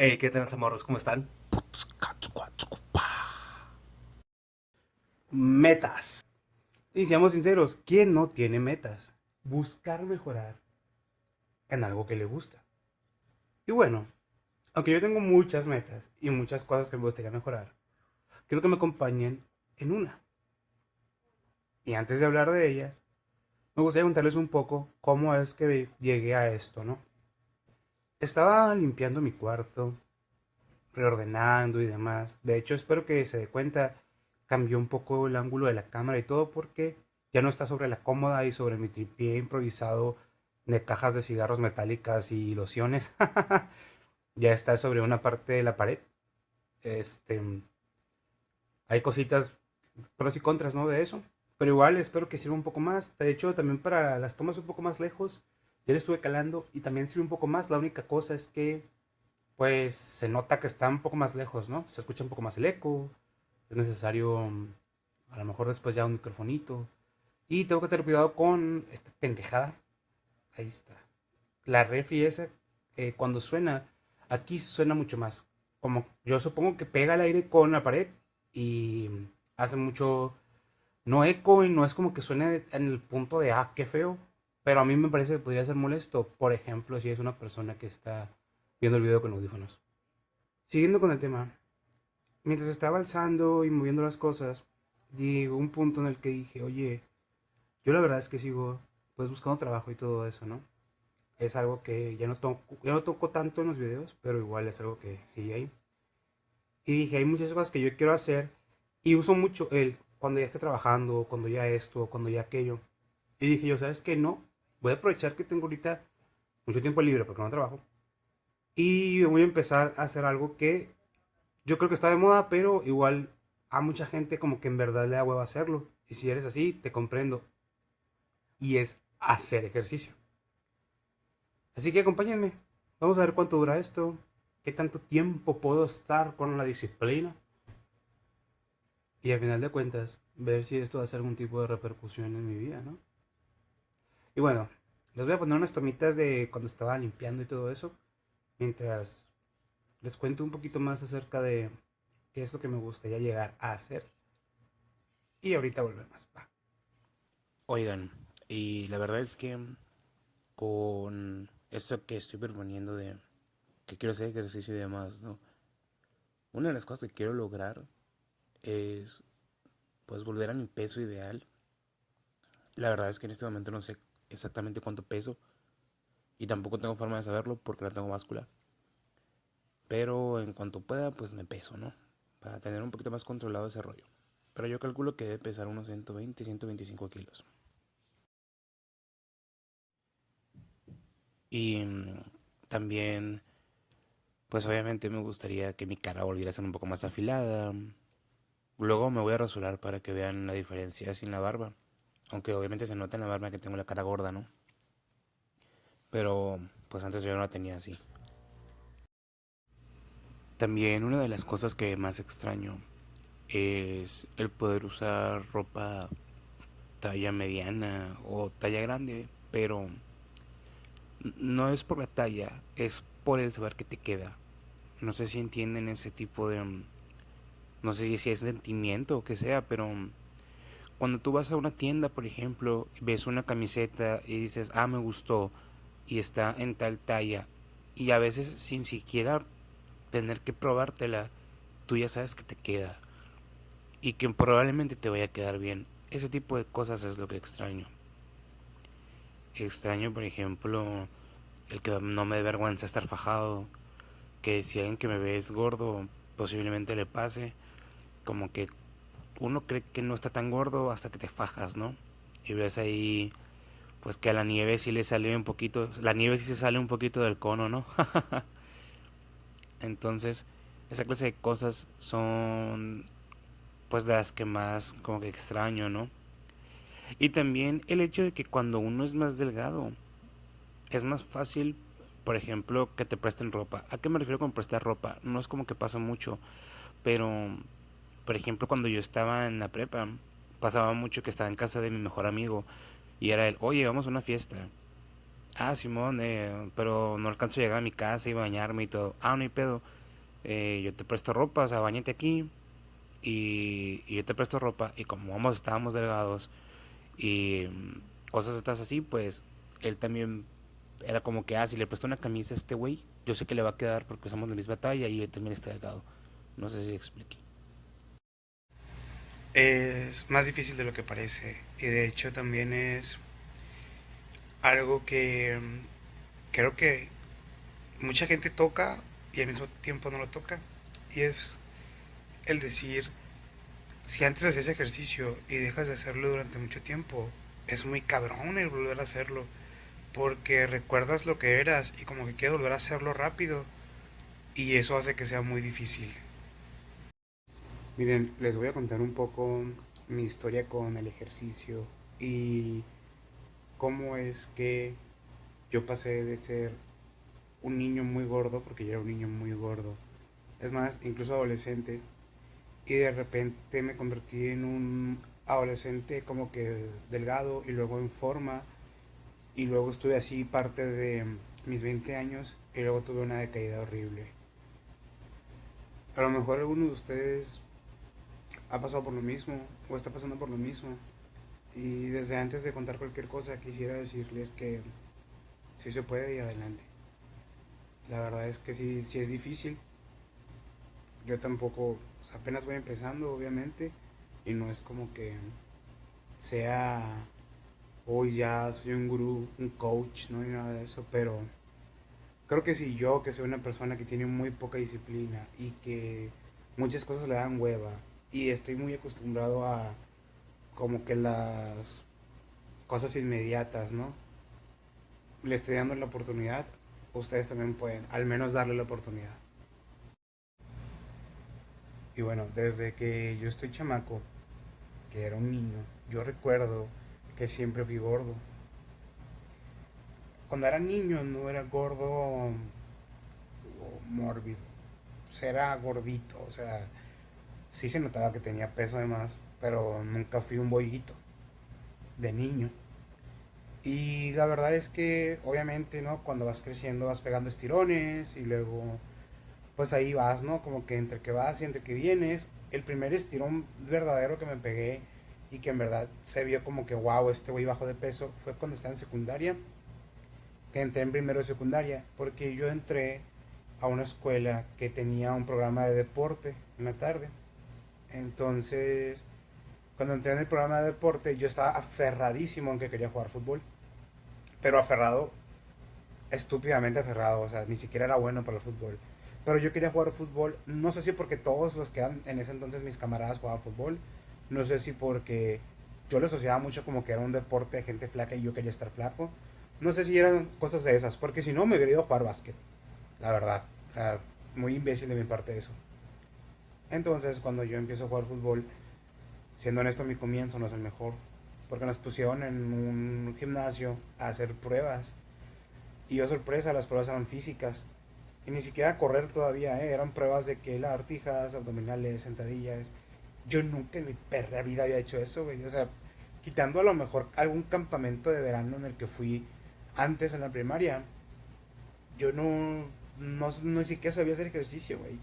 Hey, ¿qué tal, morros? ¿Cómo están? Metas. Y seamos sinceros, ¿quién no tiene metas? Buscar mejorar en algo que le gusta. Y bueno, aunque yo tengo muchas metas y muchas cosas que me gustaría mejorar, quiero que me acompañen en una. Y antes de hablar de ella, me gustaría contarles un poco cómo es que llegué a esto, ¿no? Estaba limpiando mi cuarto, reordenando y demás. De hecho, espero que se dé cuenta, cambió un poco el ángulo de la cámara y todo porque ya no está sobre la cómoda y sobre mi tripié improvisado de cajas de cigarros metálicas y lociones. Ya está sobre una parte de la pared. Este, hay cositas, pros y contras, ¿no? De eso. Pero igual espero que sirva un poco más. De hecho, también para las tomas un poco más lejos, ya le estuve calando y también sirve un poco más. La única cosa es que pues se nota que está un poco más lejos, ¿no? Se escucha un poco más el eco, es necesario a lo mejor después ya un microfonito. Y tengo que tener cuidado con esta pendejada. Ahí está. La refri esa, cuando suena, aquí suena mucho más. Como yo supongo que pega el aire con la pared y hace mucho, no eco y no es como que suene en el punto de, ah, qué feo. Pero a mí me parece que podría ser molesto. Por ejemplo, si es una persona que está viendo el video con audífonos. Siguiendo con el tema, mientras estaba alzando y moviendo las cosas, llegó un punto en el que dije, oye, yo la verdad es que sigo pues buscando trabajo y todo eso, ¿no? Es algo que ya no toco tanto en los videos, pero igual es algo que sigue ahí. Y dije, hay muchas cosas que yo quiero hacer y uso mucho el cuando ya esté trabajando, cuando ya esto, cuando ya aquello. Y dije, yo, ¿sabes qué? No, voy a aprovechar que tengo ahorita mucho tiempo libre porque no trabajo. Y voy a empezar a hacer algo que yo creo que está de moda, pero igual a mucha gente como que en verdad le da huevo hacerlo. Y si eres así, te comprendo. Y es hacer ejercicio. Así que acompáñenme. Vamos a ver cuánto dura esto. Qué tanto tiempo puedo estar con la disciplina. Y al final de cuentas, ver si esto hace algún tipo de repercusión en mi vida, ¿no? Y bueno, les voy a poner unas tomitas de cuando estaba limpiando y todo eso. Mientras les cuento un poquito más acerca de qué es lo que me gustaría llegar a hacer. Y ahorita volvemos. Va. Oigan, y la verdad es que con esto que estoy proponiendo de que quiero hacer ejercicio y demás, ¿no? Una de las cosas que quiero lograr es pues volver a mi peso ideal. La verdad es que en este momento no sé exactamente cuánto peso y tampoco tengo forma de saberlo porque no tengo báscula. Pero en cuanto pueda, pues me peso, ¿no? Para tener un poquito más controlado ese rollo. Pero yo calculo que debe pesar unos 120, 125 kilos. Y también pues obviamente me gustaría que mi cara volviera a ser un poco más afilada. Luego me voy a rasurar para que vean la diferencia sin la barba. Aunque obviamente se nota en la barba que tengo la cara gorda, ¿no? Pero pues antes yo no la tenía así. También una de las cosas que más extraño es el poder usar ropa talla mediana o talla grande. Pero no es por la talla, es por el saber que te queda. No sé si entienden ese tipo de... No sé si es sentimiento o que sea, pero cuando tú vas a una tienda, por ejemplo, ves una camiseta y dices, ah, me gustó y está en tal talla, y a veces sin siquiera tener que probártela, tú ya sabes que te queda y que probablemente te vaya a quedar bien. Ese tipo de cosas es lo que extraño. Extraño, por ejemplo, el que no me dé vergüenza estar fajado, que si alguien que me ve es gordo, posiblemente le pase, como que uno cree que no está tan gordo hasta que te fajas, ¿no? Y ves ahí pues que a la nieve sí le sale un poquito, la nieve sí se sale un poquito del cono, ¿no? Entonces, esa clase de cosas son pues de las que más como que extraño, ¿no? Y también el hecho de que cuando uno es más delgado, es más fácil, por ejemplo, que te presten ropa. ¿A qué me refiero con prestar ropa? No es como que pasa mucho, pero, por ejemplo, cuando yo estaba en la prepa, pasaba mucho que estaba en casa de mi mejor amigo y era el, oye, vamos a una fiesta. Ah, Simón, pero no alcanzo a llegar a mi casa y bañarme y todo. Ah, no hay pedo. Yo te presto ropa, o sea, bañate aquí y yo te presto ropa. Y como ambos estábamos delgados y cosas estas así, pues él también era como que, ah, si le presto una camisa a este güey, yo sé que le va a quedar porque somos de la misma talla y él también está delgado. No sé si expliqué. Es más difícil de lo que parece y de hecho también es algo que creo que mucha gente toca y al mismo tiempo no lo toca. Y es el decir, si antes hacías ejercicio y dejas de hacerlo durante mucho tiempo, es muy cabrón el volver a hacerlo. Porque recuerdas lo que eras y como que quieres volver a hacerlo rápido. Y eso hace que sea muy difícil. Miren, les voy a contar un poco mi historia con el ejercicio y cómo es que yo pasé de ser un niño muy gordo, porque yo era un niño muy gordo, es más, incluso adolescente, y de repente me convertí en un adolescente como que delgado y luego en forma, y luego estuve así parte de mis 20 años y luego tuve una decaída horrible. A lo mejor alguno de ustedes ha pasado por lo mismo o está pasando por lo mismo. Y desde antes de contar cualquier cosa quisiera decirles que sí se puede y adelante. La verdad es que sí, sí es difícil. Yo tampoco, o sea, apenas voy empezando, obviamente, y no es como que sea hoy ya soy un gurú, un coach, no ni nada de eso, pero creo que si yo, que soy una persona que tiene muy poca disciplina y que muchas cosas le dan hueva y estoy muy acostumbrado a como que las cosas inmediatas, ¿no? Le estoy dando la oportunidad, ustedes también pueden al menos darle la oportunidad. Y bueno, desde que yo estoy chamaco, que era un niño, yo recuerdo que siempre fui gordo. Cuando era niño no era gordo o mórbido, pues era gordito, o sea, sí se notaba que tenía peso además, pero nunca fui un bollito de niño. Y la verdad es que obviamente, ¿no? Cuando vas creciendo vas pegando estirones y luego pues ahí vas, ¿no? Como que entre que vas y entre que vienes, el primer estirón verdadero que me pegué y que en verdad se vio como que, wow, este güey bajo de peso, fue cuando estaba en secundaria, que entré en primero de secundaria, porque yo entré a una escuela que tenía un programa de deporte en la tarde. Entonces, cuando entré en el programa de deporte, yo estaba aferradísimo en que quería jugar fútbol, pero aferrado, estúpidamente aferrado, o sea, ni siquiera era bueno para el fútbol. Pero yo quería jugar fútbol, no sé si porque todos los que eran en ese entonces mis camaradas jugaban fútbol, no sé si porque yo lo asociaba mucho como que era un deporte de gente flaca y yo quería estar flaco, no sé si eran cosas de esas, porque si no me hubiera ido a jugar básquet, la verdad, o sea, muy imbécil de mi parte eso. Entonces cuando yo empiezo a jugar fútbol, siendo honesto mi comienzo no es el mejor, porque nos pusieron en un gimnasio a hacer pruebas y yo sorpresa, las pruebas eran físicas. Y ni siquiera correr todavía, ¿eh? Eran pruebas de que lagartijas, abdominales, sentadillas. Yo nunca en mi perra vida había hecho eso, güey. O sea, quitando a lo mejor algún campamento de verano en el que fui antes en la primaria, yo no ni siquiera sabía hacer ejercicio, güey.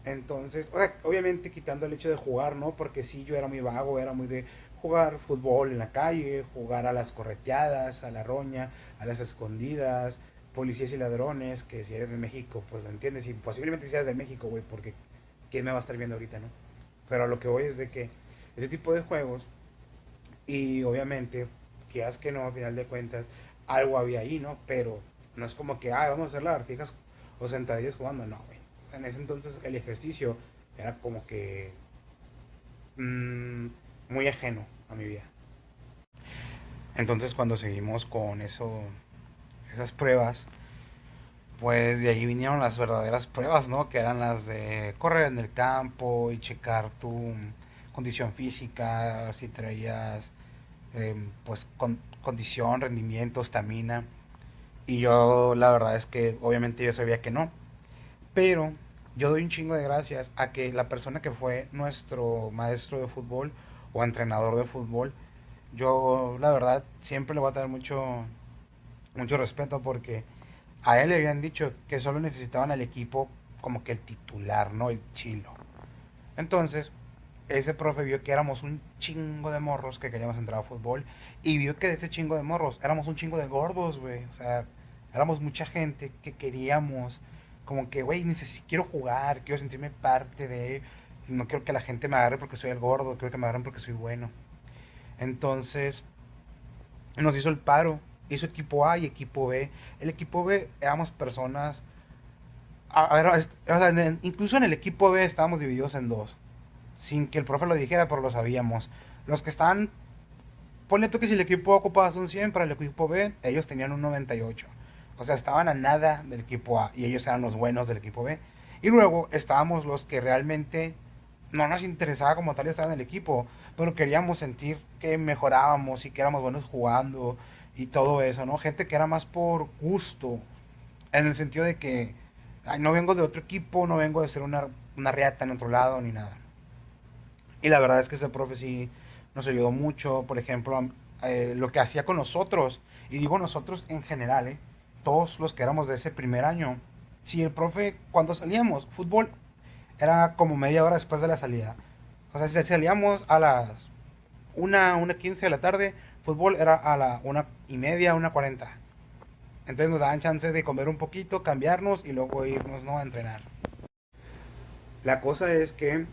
Entonces, o sea, obviamente quitando el hecho de jugar, ¿no? Porque sí, yo era muy vago, era muy de jugar fútbol en la calle, jugar a las correteadas, a la roña, a las escondidas, policías y ladrones, que si eres de México, pues lo entiendes, y posiblemente seas de México, güey, porque ¿quién me va a estar viendo ahorita, no? Pero a lo que voy es de que ese tipo de juegos, y obviamente, quieras que no, a final de cuentas, algo había ahí, ¿no? Pero no es como que, vamos a hacer lagartijas o sentadillas jugando, no, güey. O sea, en ese entonces el ejercicio era como que mmm, muy ajeno a mi vida. Entonces cuando seguimos con eso, esas pruebas, pues de ahí vinieron las verdaderas pruebas, ¿no? Que eran las de correr en el campo y checar tu condición física, si traías pues condición, rendimiento, estamina. Y yo la verdad es que obviamente yo sabía que no. Pero yo doy un chingo de gracias a que la persona que fue nuestro maestro de fútbol o entrenador de fútbol, yo la verdad siempre le voy a tener mucho mucho respeto porque a él le habían dicho que solo necesitaban al equipo como que el titular, ¿no? El chilo. Entonces, ese profe vio que éramos un chingo de morros que queríamos entrar a fútbol y vio que de ese chingo de morros éramos un chingo de gordos, güey. O sea, éramos mucha gente que queríamos, como que, güey, quiero jugar, quiero sentirme parte de. No quiero que la gente me agarre porque soy el gordo, quiero que me agarren porque soy bueno. Entonces, nos hizo el paro, hizo equipo A y equipo B. El equipo B éramos personas. A ver, o sea, incluso en el equipo B estábamos divididos en dos sin que el profe lo dijera, pero lo sabíamos. Los que estaban, ponle tú que si el equipo A ocupaba un 100 para el equipo B, ellos tenían un 98. O sea, estaban a nada del equipo A y ellos eran los buenos del equipo B. Y luego estábamos los que realmente no nos interesaba como tal estar en el equipo, pero queríamos sentir que mejorábamos y que éramos buenos jugando y todo eso, ¿no? Gente que era más por gusto, en el sentido de que ay, no vengo de otro equipo, no vengo de ser una reata en otro lado ni nada. Y la verdad es que ese profe sí nos ayudó mucho. Por ejemplo, lo que hacía con nosotros, y digo nosotros en general, todos los que éramos de ese primer año. Si el profe, cuando salíamos, fútbol era como media hora después de la salida. O sea, si salíamos a las 1:15 de la tarde, fútbol era a la 1:30, 1:40. Entonces nos daban chance de comer un poquito, cambiarnos y luego irnos, ¿no?, a entrenar. La cosa es que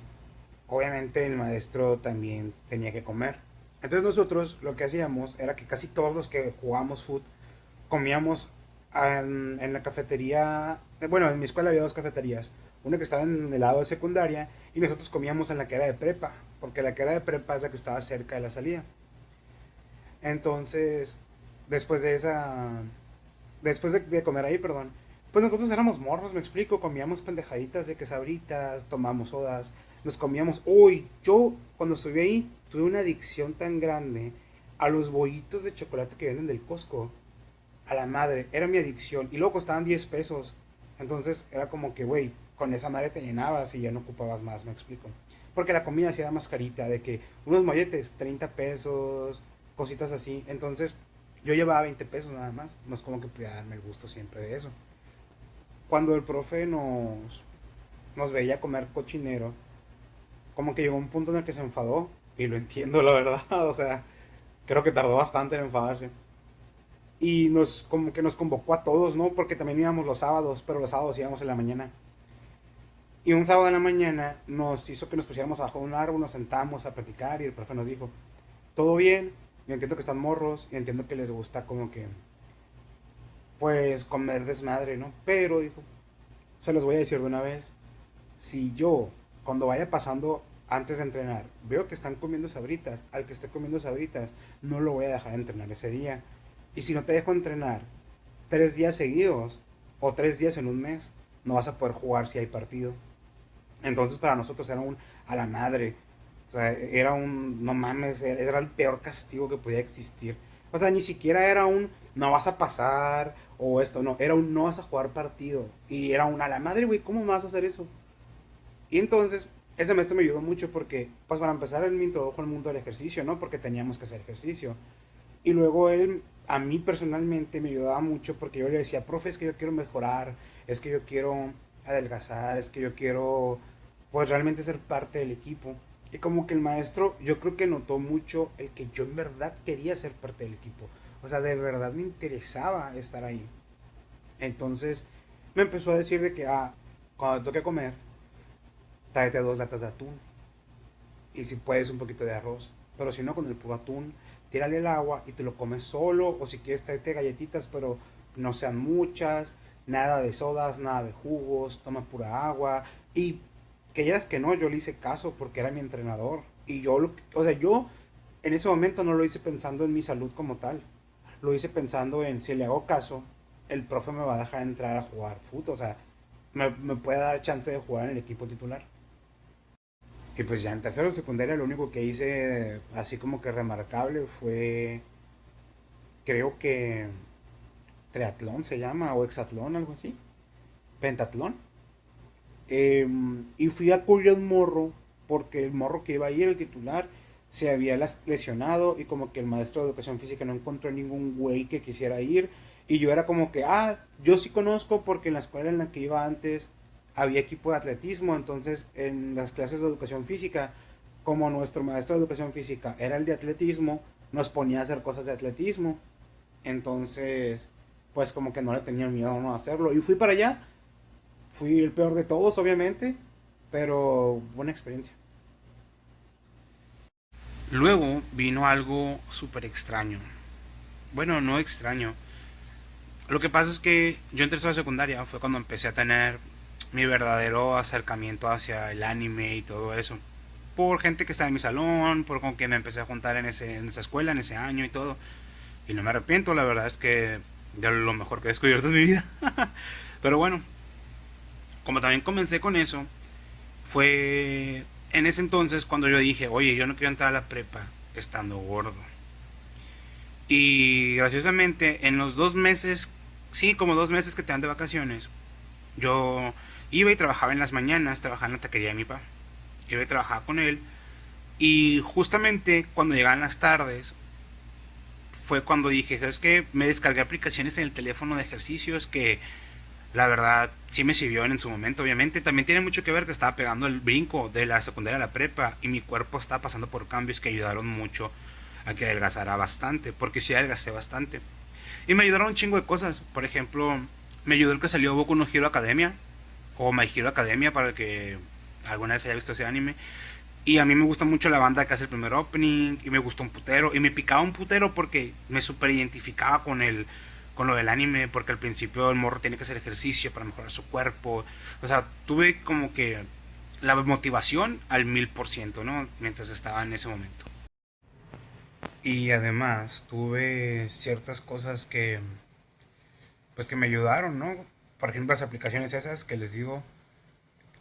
obviamente el maestro también tenía que comer. Entonces nosotros lo que hacíamos era que casi todos los que jugábamos foot comíamos en la cafetería. Bueno, en mi escuela había dos cafeterías. Una que estaba en el lado de secundaria y nosotros comíamos en la que era de prepa, porque la que era de prepa es la que estaba cerca de la salida. Entonces, después de esa después de comer ahí, perdón, pues nosotros éramos morros, me explico, comíamos pendejaditas de que sabritas, tomamos sodas, nos comíamos, uy, yo cuando estuve ahí tuve una adicción tan grande a los bollitos de chocolate que venden del Costco, a la madre, era mi adicción, y luego costaban 10 pesos, entonces era como que, güey, con esa madre te llenabas y ya no ocupabas más, me explico, porque la comida sí era más carita, de que unos molletes, 30 pesos, cositas así, entonces yo llevaba 20 pesos nada más, no es como que pudiera darme el gusto siempre de eso. Cuando el profe nos veía comer cochinero, como que llegó un punto en el que se enfadó, y lo entiendo la verdad, o sea, creo que tardó bastante en enfadarse. Y como que nos convocó a todos, ¿no? Porque también íbamos los sábados, pero los sábados íbamos en la mañana. Y un sábado en la mañana nos hizo que nos pusiéramos abajo de un árbol, nos sentamos a platicar y el profe nos dijo, todo bien, yo entiendo que están morros, y entiendo que les gusta como que, pues, comer desmadre, ¿no? Pero, dijo, se los voy a decir de una vez, si yo, cuando vaya pasando antes de entrenar, veo que están comiendo sabritas, al que esté comiendo sabritas, no lo voy a dejar de entrenar ese día. Y si no te dejo entrenar 3 días seguidos o 3 días en un mes, no vas a poder jugar si hay partido. Entonces para nosotros era un a la madre. O sea, era un, no mames, era el peor castigo que podía existir. O sea, ni siquiera era un no vas a pasar o esto, no, era un no vas a jugar partido. Y era un a la madre, güey, ¿cómo vas a hacer eso? Y entonces, ese maestro me ayudó mucho porque, pues para empezar, él me introdujo al mundo del ejercicio, ¿no? Porque teníamos que hacer ejercicio. Y luego él, a mí personalmente, me ayudaba mucho porque yo le decía, profe, es que yo quiero mejorar, es que yo quiero adelgazar, es que yo quiero, pues realmente ser parte del equipo. Y como que el maestro, yo creo que notó mucho el que yo en verdad quería ser parte del equipo. O sea, de verdad me interesaba estar ahí. Entonces, me empezó a decir de que, cuando toque comer, tráete 2 latas de atún y si puedes un poquito de arroz. Pero si no, con el puro atún, tírale el agua y te lo comes solo. O si quieres, tráete galletitas, pero no sean muchas. Nada de sodas, nada de jugos. Toma pura agua. Y que quieras que no, yo le hice caso porque era mi entrenador. Y yo, o sea, yo en ese momento no lo hice pensando en mi salud como tal. Lo hice pensando en si le hago caso, el profe me va a dejar entrar a jugar fútbol. O sea, me puede dar chance de jugar en el equipo titular. Y pues ya en tercero de secundaria lo único que hice así como que remarcable fue, creo que triatlón se llama, o hexatlón, algo así, pentatlón. Y fui a cubrir un morro, porque el morro que iba a ir, el titular, se había lesionado y como que el maestro de educación física no encontró ningún güey que quisiera ir Y yo era como que, yo sí conozco porque en la escuela en la que iba antes había equipo de atletismo, entonces en las clases de educación física, como nuestro maestro de educación física era el de atletismo, nos ponía a hacer cosas de atletismo. Entonces, pues como que no le tenía miedo a no hacerlo. Y fui para allá, fui el peor de todos, obviamente, pero buena experiencia. Luego vino algo súper extraño. Bueno, no extraño. Lo que pasa es que yo entré a la secundaria, fue cuando empecé a tener mi verdadero acercamiento hacia el anime y todo eso. Por gente que estaba en mi salón, por con quien me empecé a juntar en esa escuela, en ese año y todo. Y no me arrepiento, la verdad es que de lo mejor que he descubierto en mi vida. Pero bueno, como también comencé con eso, fue en ese entonces cuando yo dije, oye, yo no quiero entrar a la prepa estando gordo. Y graciosamente, en los 2 meses, sí, como 2 meses que te dan de vacaciones, yo iba y trabajaba en las mañanas, trabajaba en la taquería de mi papá. Iba y trabajaba con él. Y justamente cuando llegaban las tardes, fue cuando dije, ¿sabes qué? Me descargué aplicaciones en el teléfono de ejercicios que la verdad sí me sirvió en su momento, obviamente. También tiene mucho que ver que estaba pegando el brinco de la secundaria a la prepa y mi cuerpo estaba pasando por cambios que ayudaron mucho a que adelgazara bastante, porque sí adelgacé bastante. Y me ayudaron un chingo de cosas. Por ejemplo, me ayudó el que salió Boku no Hero Academia o My Hero Academia para el que alguna vez haya visto ese anime. Y a mí me gusta mucho la banda que hace el primer opening y me gustó un putero y me picaba un putero porque me super identificaba con lo del anime, porque al principio el morro tiene que hacer ejercicio para mejorar su cuerpo. O sea, tuve como que la motivación al 1000%, ¿no? Mientras estaba en ese momento. Y además tuve ciertas cosas que, pues que me ayudaron, ¿no? Por ejemplo, las aplicaciones esas que les digo,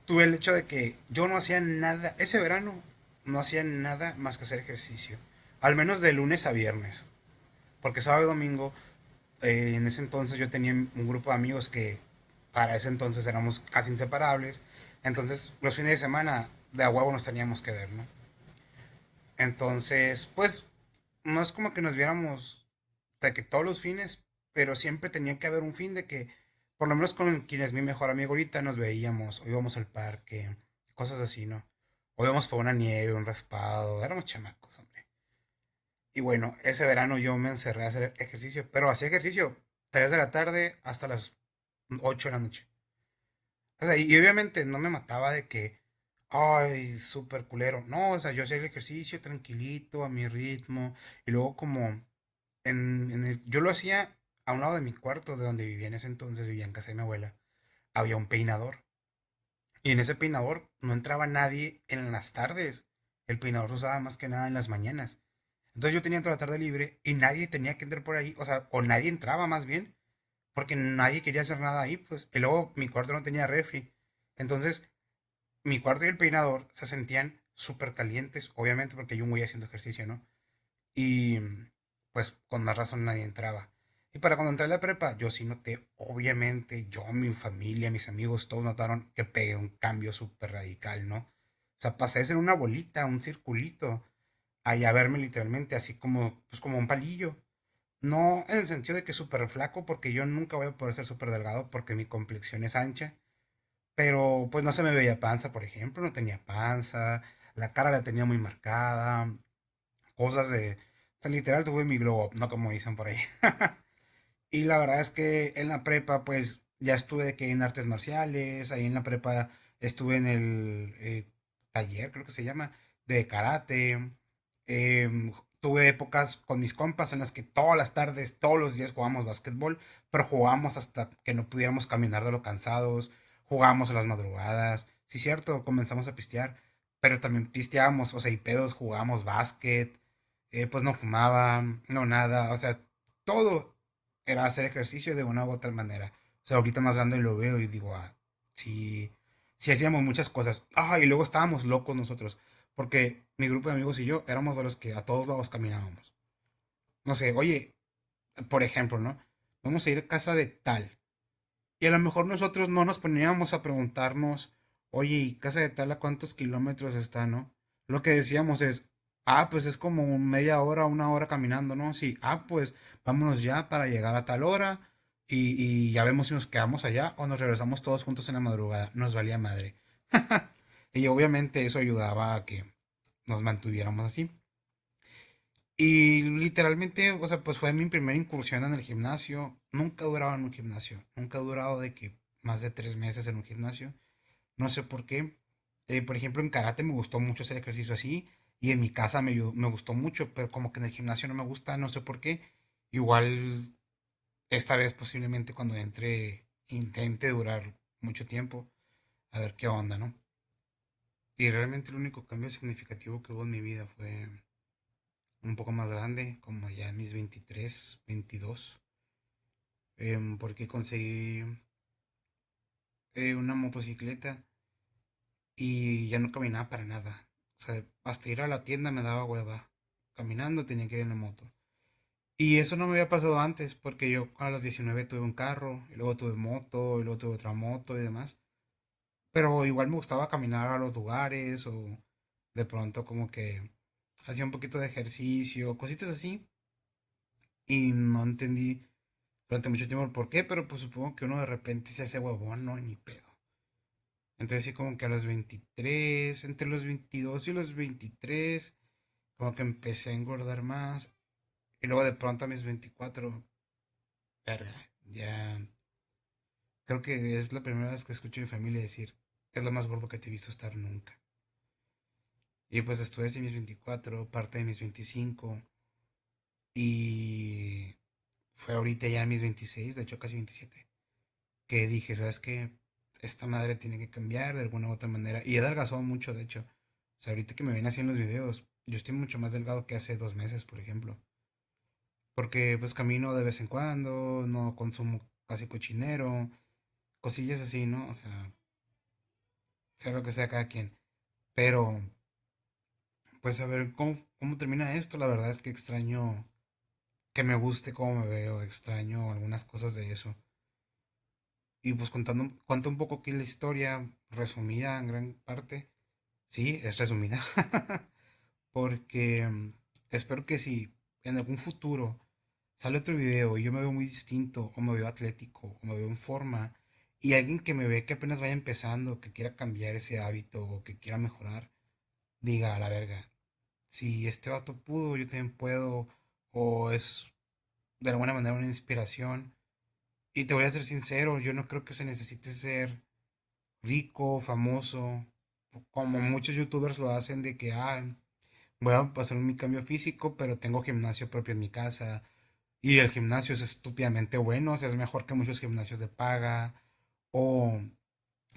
tuve el hecho de que yo no hacía nada, ese verano no hacía nada más que hacer ejercicio, al menos de lunes a viernes, porque sábado y domingo, en ese entonces yo tenía un grupo de amigos que para ese entonces éramos casi inseparables, entonces los fines de semana de a huevo nos teníamos que ver, ¿no? Entonces, pues, no es como que nos viéramos de que todos los fines, pero siempre tenía que haber un fin de que, por lo menos con quien es mi mejor amigo ahorita, nos veíamos, o íbamos al parque, cosas así, ¿no? O íbamos por una nieve, un raspado, éramos chamacos, hombre. Y bueno, ese verano yo me encerré a hacer ejercicio, pero hacía ejercicio 3 de la tarde hasta las 8 de la noche. O sea, y obviamente no me mataba de que, ay, súper culero. No, o sea, yo hacía el ejercicio tranquilito, a mi ritmo, y luego como yo lo hacía a un lado de mi cuarto, de donde vivía en ese entonces, vivía en casa de mi abuela, había un peinador. Y en ese peinador no entraba nadie en las tardes. El peinador se usaba más que nada en las mañanas. Entonces yo tenía toda la tarde libre y nadie tenía que entrar por ahí, o sea, o nadie entraba más bien, porque nadie quería hacer nada ahí, pues. Y luego mi cuarto no tenía refri. Entonces mi cuarto y el peinador se sentían súper calientes, obviamente porque yo un güey haciendo ejercicio, ¿no? Y pues con más razón nadie entraba. Y para cuando entré a la prepa, yo sí noté, obviamente, yo, mi familia, mis amigos, todos notaron que pegué un cambio súper radical, ¿no? O sea, pasé de ser una bolita, un circulito, a ya verme literalmente así como, pues como un palillo. No en el sentido de que súper flaco, porque yo nunca voy a poder ser súper delgado porque mi complexión es ancha. Pero pues no se me veía panza, por ejemplo, no tenía panza, la cara la tenía muy marcada, cosas de... O sea, literal tuve mi glow up, no como dicen por ahí. Y la verdad es que en la prepa, pues ya estuve de que en artes marciales, ahí en la prepa estuve en el taller, creo que se llama, de karate. Tuve épocas con mis compas en las que todas las tardes, todos los días jugábamos básquetbol, pero jugábamos hasta que no pudiéramos caminar de lo cansados, jugábamos a las madrugadas. Sí, cierto, comenzamos a pistear, pero también pisteábamos, o sea, y pedos, jugábamos básquet, pues no fumaba, no nada, o sea, todo era hacer ejercicio de una u otra manera. O sea, ahorita más grande lo veo y digo, sí, sí hacíamos muchas cosas. Y luego estábamos locos nosotros, porque mi grupo de amigos y yo éramos de los que a todos lados caminábamos. No sé, oye, por ejemplo, ¿no? Vamos a ir a casa de tal. Y a lo mejor nosotros no nos poníamos a preguntarnos, oye, ¿y casa de tal a cuántos kilómetros está, no? Lo que decíamos es, pues es como media hora, una hora caminando, ¿no? Sí, pues vámonos ya para llegar a tal hora. y ya vemos si nos quedamos allá o nos regresamos todos juntos en la madrugada. Nos valía madre. Y obviamente eso ayudaba a que nos mantuviéramos así. Y literalmente, o sea, pues fue mi primera incursión en el gimnasio. Nunca he durado en un gimnasio. Nunca he durado de que más de 3 meses en un gimnasio. No sé por qué. Por ejemplo, en karate me gustó mucho hacer ejercicio así. Y en mi casa me gustó mucho, pero como que en el gimnasio no me gusta, no sé por qué. Igual esta vez posiblemente cuando entre intente durar mucho tiempo. A ver qué onda, ¿no? Y realmente el único cambio significativo que hubo en mi vida fue un poco más grande, como ya en mis 23 22, porque conseguí una motocicleta y ya no caminaba para nada. O sea, hasta ir a la tienda me daba hueva. Caminando tenía que ir en la moto. Y eso no me había pasado antes, porque yo a los 19 tuve un carro, y luego tuve moto, y luego tuve otra moto y demás. Pero igual me gustaba caminar a los lugares o de pronto como que hacía un poquito de ejercicio, cositas así. Y no entendí durante mucho tiempo el por qué, pero pues supongo que uno de repente se hace huevón, ¿no? Y ni pedo. Entonces sí como que a los 23 entre los 22 y los 23 como que empecé a engordar más. Y luego de pronto a mis 24 verga, ya creo que es la primera vez que escucho a mi familia decir, es lo más gordo que te he visto estar nunca. Y pues estuve así mis 24 parte de mis 25 y fue ahorita ya mis 26 de hecho casi 27 que dije, ¿sabes qué? Esta madre tiene que cambiar de alguna u otra manera. Y he adelgazado mucho, de hecho. O sea, ahorita que me ven así en los videos, yo estoy mucho más delgado que hace 2 meses, por ejemplo. Porque pues camino de vez en cuando, no consumo casi cochinero, cosillas así, ¿no? O sea lo que sea cada quien. Pero, pues a ver cómo termina esto. La verdad es que extraño que me guste cómo me veo, extraño algunas cosas de eso. Y pues cuento un poco aquí la historia, resumida en gran parte. Sí, es resumida. Porque espero que si en algún futuro sale otro video y yo me veo muy distinto, o me veo atlético, o me veo en forma, y alguien que me ve que apenas vaya empezando, que quiera cambiar ese hábito, o que quiera mejorar, diga a la verga, si este vato pudo, yo también puedo, o es de alguna manera una inspiración. Y te voy a ser sincero, yo no creo que se necesite ser rico, famoso, como muchos youtubers lo hacen de que, voy a hacer mi cambio físico, pero tengo gimnasio propio en mi casa. Y el gimnasio es estúpidamente bueno, o sea, es mejor que muchos gimnasios de paga. O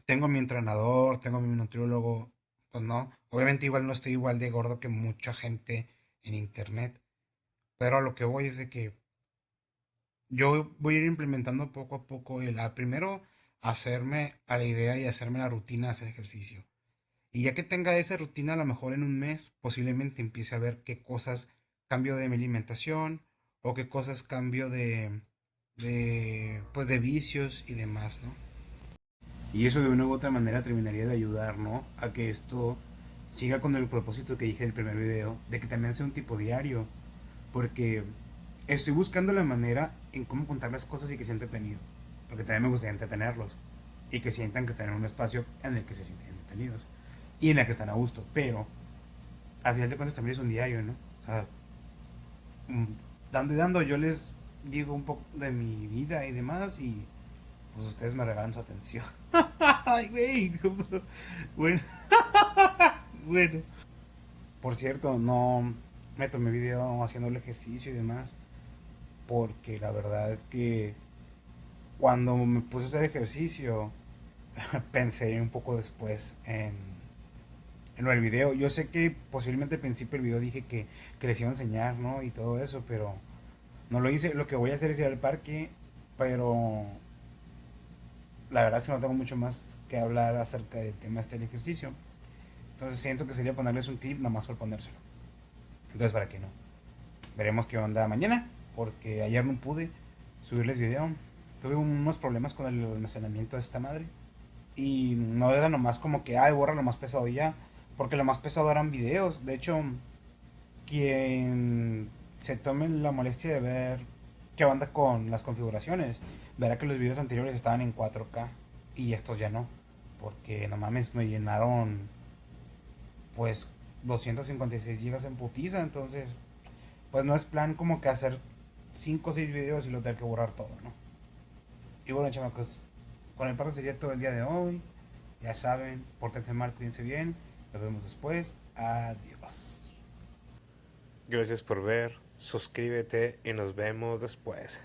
tengo mi entrenador, tengo mi nutriólogo. Pues no, obviamente igual no estoy igual de gordo que mucha gente en internet. Pero a lo que voy es de que yo voy a ir implementando poco a poco primero hacerme a la idea y hacerme la rutina de hacer ejercicio. Y ya que tenga esa rutina, a lo mejor en un mes, posiblemente empiece a ver qué cosas cambio de mi alimentación o qué cosas cambio pues de vicios y demás, ¿no? Y eso de una u otra manera terminaría de ayudar, ¿no? A que esto siga con el propósito que dije en el primer video, de que también sea un tipo diario. Porque estoy buscando la manera en cómo contar las cosas y que sea entretenido. Porque también me gustaría entretenerlos. Y que sientan que están en un espacio en el que se sienten entretenidos. Y en el que están a gusto. Pero, al final de cuentas también es un diario, ¿no? O sea, mm, dando y dando, yo les digo un poco de mi vida y demás. Y pues ustedes me regalan su atención. Ay, güey. Bueno, bueno. Por cierto, no me tomé video haciendo el ejercicio y demás. Porque la verdad es que cuando me puse a hacer ejercicio, pensé un poco después en lo del video. Yo sé que posiblemente al principio del video dije que les iba a enseñar, ¿no? Y todo eso, pero no lo hice. Lo que voy a hacer es ir al parque, pero la verdad es que no tengo mucho más que hablar acerca del tema del ejercicio. Entonces siento que sería ponerles un clip nada más por ponérselo. Entonces, ¿para qué no? Veremos qué onda mañana, porque ayer no pude subirles video. Tuve unos problemas con el almacenamiento de esta madre. Y no era nomás como que, borra lo más pesado y ya. Porque lo más pesado eran videos. De hecho, quien se tome la molestia de ver qué onda con las configuraciones, verá que los videos anteriores estaban en 4K y estos ya no. Porque no mames, me llenaron pues 256 gigas en putiza. Entonces, pues no es plan como que hacer 5 o 6 videos y lo tener que borrar todo, ¿no? Y bueno, chamacos, con el parte sería todo el día de hoy. Ya saben, pórtense mal, cuídense bien. Nos vemos después. Adiós. Gracias por ver, suscríbete y nos vemos después.